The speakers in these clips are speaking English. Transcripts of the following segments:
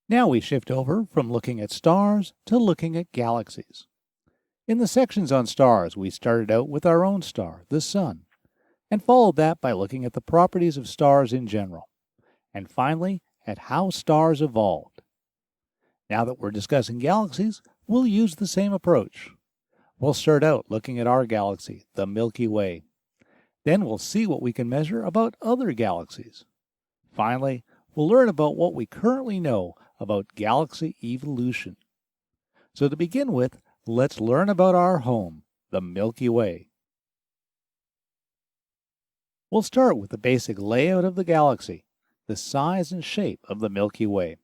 Now we shift over from looking at stars to looking at galaxies. In the sections on stars, we started out with our own star, the Sun, and followed that by looking at the properties of stars in general, and finally at how stars evolved. Now that we're discussing galaxies, we'll use the same approach. We'll start out looking at our galaxy, the Milky Way. Then we'll see what we can measure about other galaxies. Finally, we'll learn about what we currently know about galaxy evolution. So to begin with, let's learn about our home, the Milky Way. We'll start with the basic layout of the galaxy, the size and shape of the Milky Way.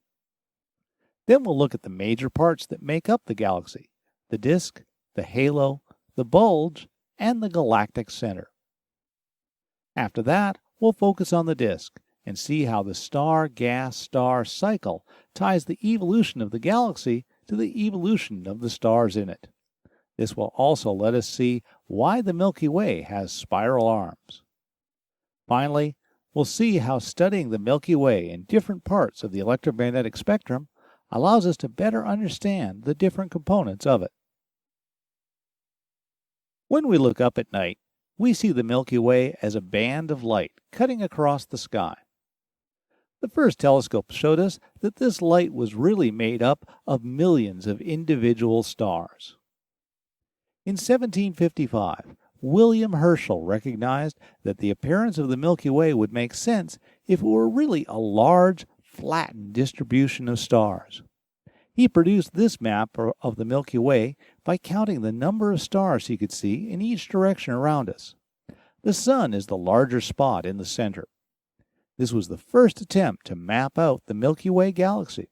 Then we'll look at the major parts that make up the galaxy, the disk, the halo, the bulge, and the galactic center. After that, we'll focus on the disk and see how the star-gas-star cycle ties the evolution of the galaxy to the evolution of the stars in it. This will also let us see why the Milky Way has spiral arms. Finally, we'll see how studying the Milky Way in different parts of the electromagnetic spectrum allows us to better understand the different components of it. When we look up at night, we see the Milky Way as a band of light cutting across the sky. The first telescope showed us that this light was really made up of millions of individual stars. In 1755, William Herschel recognized that the appearance of the Milky Way would make sense if it were really a large, flattened distribution of stars. He produced this map of the Milky Way by counting the number of stars he could see in each direction around us. The Sun is the larger spot in the center. This was the first attempt to map out the Milky Way galaxy.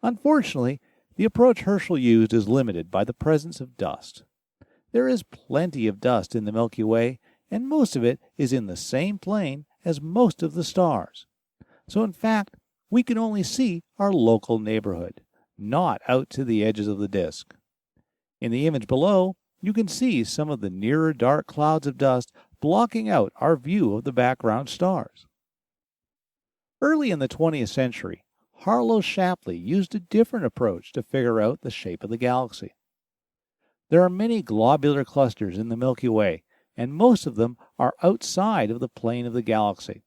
Unfortunately, the approach Herschel used is limited by the presence of dust. There is plenty of dust in the Milky Way, and most of it is in the same plane as most of the stars. So in fact, we can only see our local neighborhood, not out to the edges of the disk. In the image below, you can see some of the nearer dark clouds of dust blocking out our view of the background stars. Early in the 20th century, Harlow Shapley used a different approach to figure out the shape of the galaxy. There are many globular clusters in the Milky Way, and most of them are outside of the plane of the galaxy.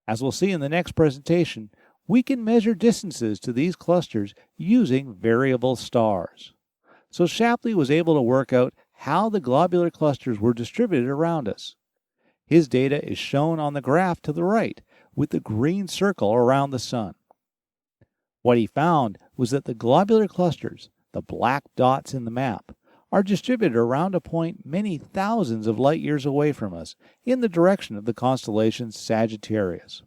As we'll see in the next presentation, we can measure distances to these clusters using variable stars. So Shapley was able to work out how the globular clusters were distributed around us. His data is shown on the graph to the right, with the green circle around the Sun. What he found was that the globular clusters, the black dots in the map, are distributed around a point many thousands of light years away from us in the direction of the constellation Sagittarius.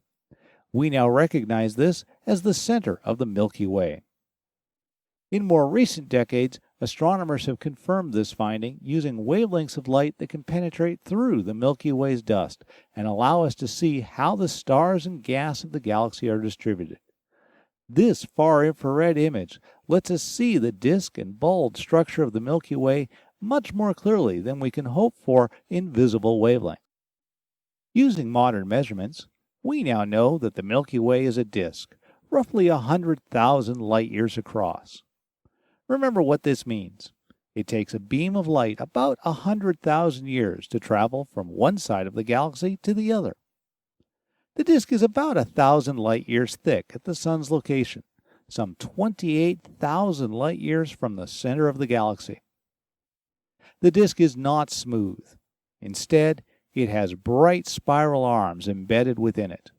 We now recognize this as the center of the Milky Way. In more recent decades, astronomers have confirmed this finding using wavelengths of light that can penetrate through the Milky Way's dust and allow us to see how the stars and gas of the galaxy are distributed. This far-infrared image lets us see the disk and bulge structure of the Milky Way much more clearly than we can hope for in visible wavelengths. Using modern measurements, we now know that the Milky Way is a disk, roughly 100,000 light-years across. Remember what this means. It takes a beam of light about 100,000 years to travel from one side of the galaxy to the other. The disk is about 1,000 light-years thick at the Sun's location, some 28,000 light-years from the center of the galaxy. The disk is not smooth. Instead, it has bright spiral arms embedded within it.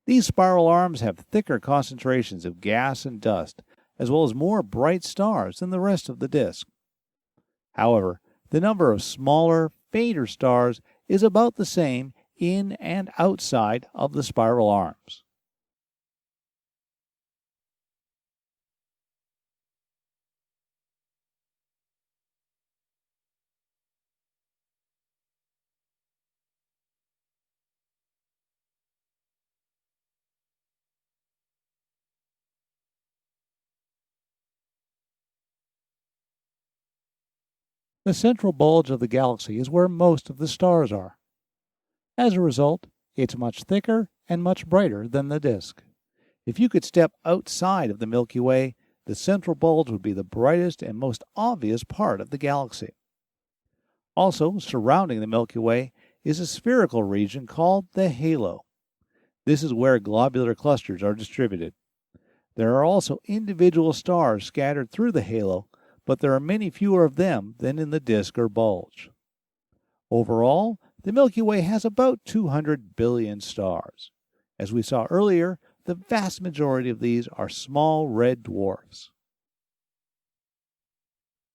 These spiral arms have thicker concentrations of gas and dust, as well as more bright stars than the rest of the disk. However, the number of smaller, fainter stars is about the same in and outside of the spiral arms. The central bulge of the galaxy is where most of the stars are. As a result, it's much thicker and much brighter than the disk. If you could step outside of the Milky Way, the central bulge would be the brightest and most obvious part of the galaxy. Also, surrounding the Milky Way is a spherical region called the halo. This is where globular clusters are distributed. There are also individual stars scattered through the halo, but there are many fewer of them than in the disk or bulge. Overall, the Milky Way has about 200 billion stars. As we saw earlier, the vast majority of these are small red dwarfs.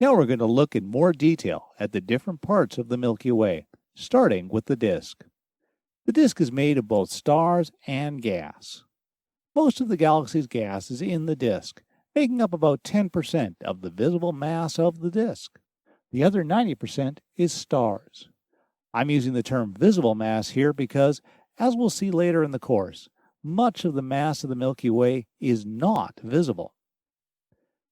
Now we're going to look in more detail at the different parts of the Milky Way, starting with the disk. The disk is made of both stars and gas. Most of the galaxy's gas is in the disk, making up about 10% of the visible mass of the disk. The other 90% is stars. I'm using the term visible mass here because, as we'll see later in the course, much of the mass of the Milky Way is not visible.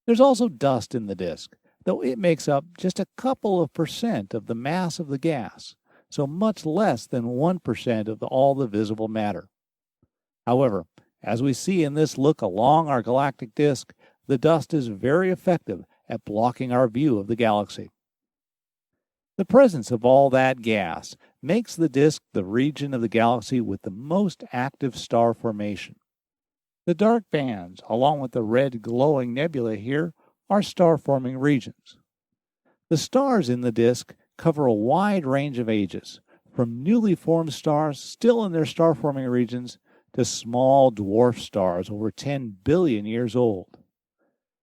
There's also dust in the disk, though it makes up just a couple of percent of the mass of the gas, so much less than 1% of all the visible matter. However, as we see in this look along our galactic disk, the dust is very effective at blocking our view of the galaxy. The presence of all that gas makes the disk the region of the galaxy with the most active star formation. The dark bands, along with the red glowing nebula here, are star-forming regions. The stars in the disk cover a wide range of ages, from newly formed stars still in their star-forming regions to small dwarf stars over 10 billion years old.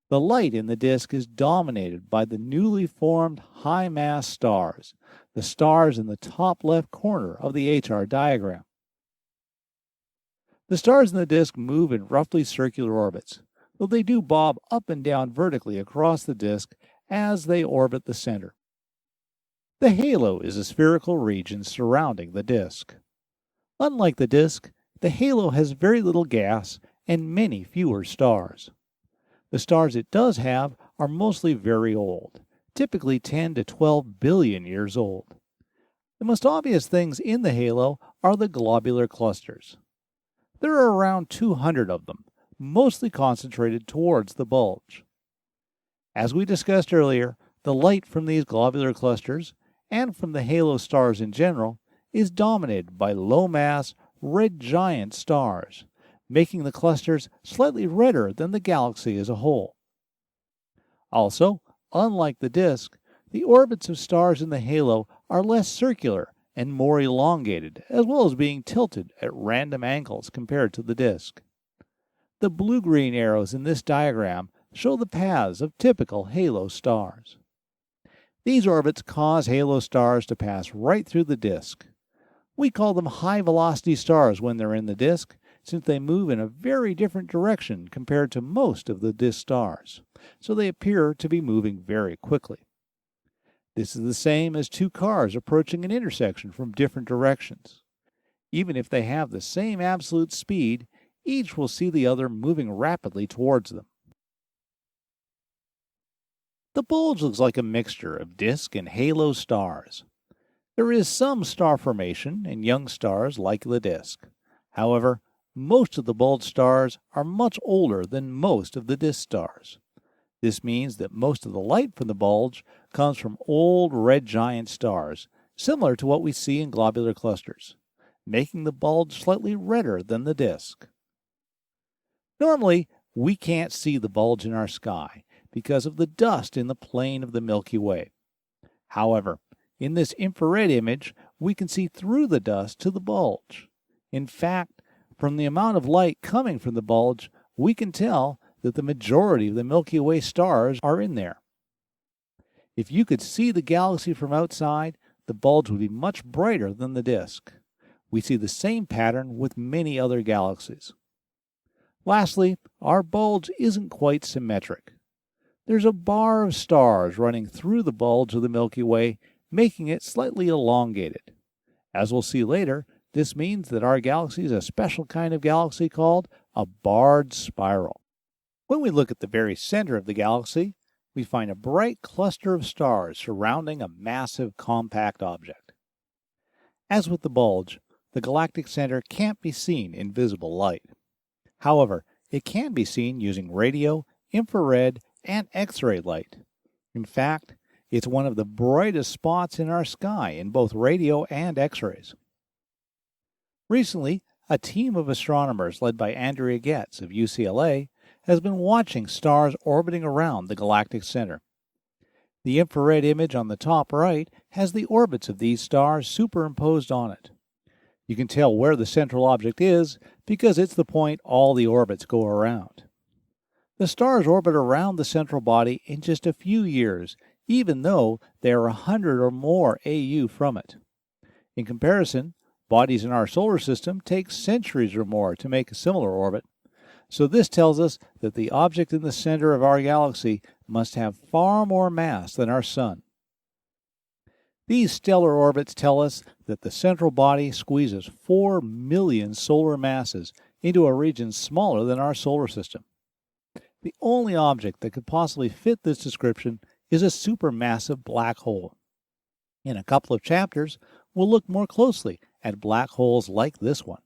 The light in the disk is dominated by the newly formed high-mass stars, the stars in the top left corner of the HR diagram. The stars in the disk move in roughly circular orbits, though they do bob up and down vertically across the disk as they orbit the center. The halo is a spherical region surrounding the disk. Unlike the disk, the halo has very little gas and many fewer stars. The stars it does have are mostly very old, typically 10 to 12 billion years old. The most obvious things in the halo are the globular clusters. There are around 200 of them, mostly concentrated towards the bulge. As we discussed earlier, the light from these globular clusters, and from the halo stars in general, is dominated by low-mass, red giant stars, making the clusters slightly redder than the galaxy as a whole. Also, unlike the disk, the orbits of stars in the halo are less circular and more elongated, as well as being tilted at random angles compared to the disk. The blue-green arrows in this diagram show the paths of typical halo stars. These orbits cause halo stars to pass right through the disk. We call them high-velocity stars when they're in the disk, since they move in a very different direction compared to most of the disk stars, so they appear to be moving very quickly. This is the same as two cars approaching an intersection from different directions. Even if they have the same absolute speed, each will see the other moving rapidly towards them. The bulge looks like a mixture of disk and halo stars. There is some star formation in young stars like the disk. However, most of the bulge stars are much older than most of the disk stars. This means that most of the light from the bulge comes from old red giant stars, similar to what we see in globular clusters, making the bulge slightly redder than the disk. Normally, we can't see the bulge in our sky because of the dust in the plane of the Milky Way. However, in this infrared image, we can see through the dust to the bulge. In fact, from the amount of light coming from the bulge, we can tell that the majority of the Milky Way stars are in there. If you could see the galaxy from outside, the bulge would be much brighter than the disk. We see the same pattern with many other galaxies. Lastly, our bulge isn't quite symmetric. There's a bar of stars running through the bulge of the Milky Way, making it slightly elongated. As we'll see later, this means that our galaxy is a special kind of galaxy called a barred spiral. When we look at the very center of the galaxy, we find a bright cluster of stars surrounding a massive compact object. As with the bulge, the galactic center can't be seen in visible light. However, It can be seen using radio, infrared, and X-ray light. In fact, it's one of the brightest spots in our sky in both radio and X-rays. Recently, a team of astronomers led by Andrea Getz of UCLA has been watching stars orbiting around the galactic center. The infrared image on the top right has the orbits of these stars superimposed on it. You can tell where the central object is because it's the point all the orbits go around. The stars orbit around the central body in just a few years, even though they are 100 or more AU from it. In comparison, bodies in our solar system take centuries or more to make a similar orbit. So this tells us that the object in the center of our galaxy must have far more mass than our Sun. These stellar orbits tell us that the central body squeezes 4 million solar masses into a region smaller than our solar system. The only object that could possibly fit this description is a supermassive black hole. In a couple of chapters, we'll look more closely at black holes like this one.